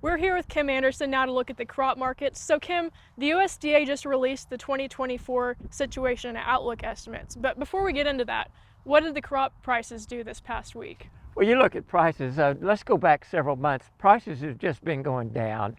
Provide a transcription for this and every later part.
We're here with Kim Anderson now to look at the crop markets. So Kim, the USDA just released the 2024 Situation Outlook Estimates. But before we get into that, what did the crop prices do this past week? Well, you look at prices, let's go back several months. Prices have just been going down.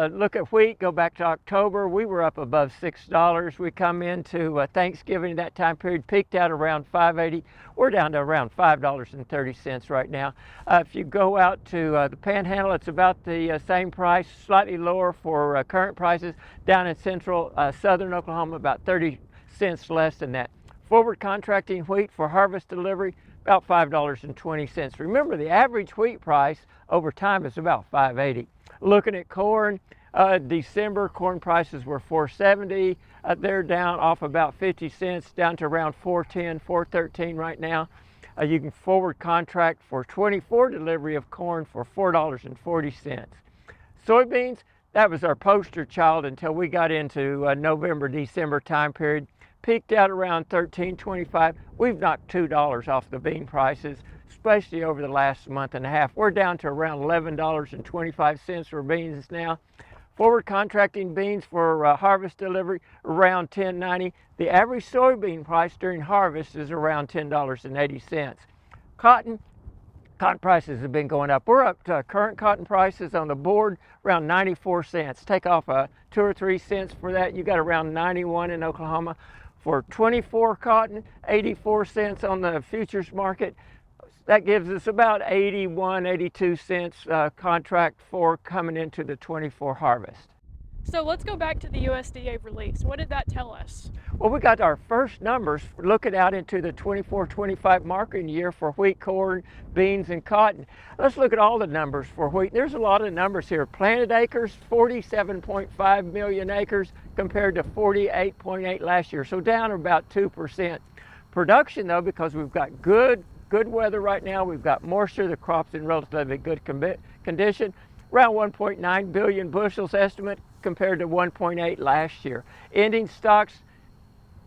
Look at wheat, go back to October, we were up above $6. We come into Thanksgiving, that time period, peaked out around $5.80. We're down to around $5.30 right now. If you go out to the Panhandle, it's about the same price, slightly lower for current prices. Down in central southern Oklahoma, about 30 cents less than that. Forward contracting wheat for harvest delivery, about $5.20. Remember, the average wheat price over time is about $5.80. Looking at corn, December corn prices were $4.70. They're down off about 50 cents, down to around $4.10, $4.13 right now. You can forward contract for 24 delivery of corn for $4.40. Soybeans, that was our poster child until we got into November, December time period. Peaked out around $13.25. We've knocked $2 off the bean prices, especially over the last month and a half. We're down to around $11.25 for beans now. Forward contracting beans for harvest delivery around $10.90. The average soybean price during harvest is around $10.80. Cotton prices have been going up. We're up to current cotton prices on the board around 94 cents. Take off 2 or 3 cents for that, you got around 91 in Oklahoma. For 24 cotton, 84 cents on the futures market. That gives us about 81, 82 cents contract for coming into the 24 harvest. So let's go back to the USDA release. What did that tell us? Well, we got our first numbers looking out into the 24-25 marketing year for wheat, corn, beans, and cotton. Let's look at all the numbers for wheat. There's a lot of numbers here. Planted acres, 47.5 million acres compared to 48.8 last year, so down about 2%. Production, though, because we've got good weather right now, we've got moisture, the crop's in relatively good condition, around 1.9 billion bushels estimate compared to 1.8 last year. Ending stocks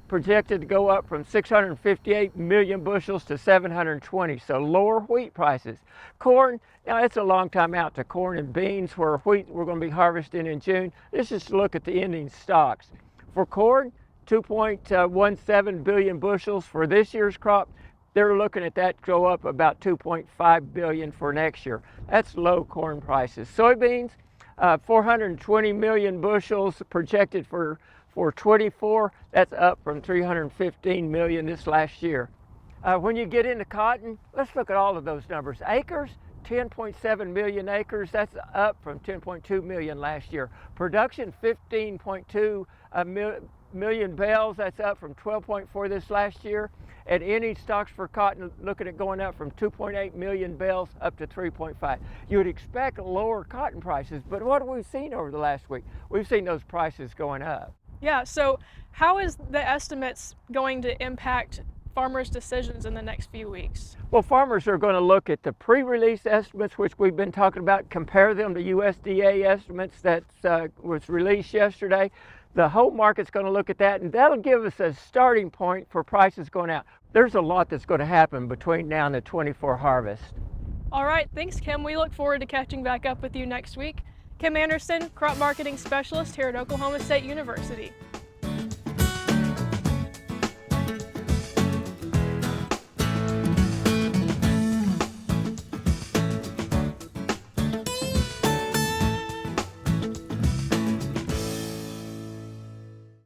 projected to go up from 658 million bushels to 720, so lower wheat prices. Corn, now it's a long time out to corn and beans, where wheat we're going to be harvesting in June. Let's just look at the ending stocks. For corn, 2.17 billion bushels for this year's crop. They're looking at that go up about 2.5 billion for next year. That's low corn prices. Soybeans, 420 million bushels projected for 24. That's up from 315 million this last year. When you get into cotton, let's look at all of those numbers. Acres, 10.7 million acres. That's up from 10.2 million last year. Production, 15.2 million bales. That's up from 12.4 this last year. And ending stocks for cotton, looking at going up from 2.8 million bales up to 3.5. You would expect lower cotton prices, but what have we seen over the last week? We've seen those prices going up. Yeah, so how is the estimates going to impact farmers' decisions in the next few weeks? Well, farmers are going to look at the pre-release estimates, which we've been talking about, compare them to USDA estimates that was released yesterday. The whole market's going to look at that, and that'll give us a starting point for prices going out. There's a lot that's going to happen between now and the 24 harvest. All right, thanks, Kim. We look forward to catching back up with you next week. Kim Anderson, Crop Marketing Specialist here at Oklahoma State University.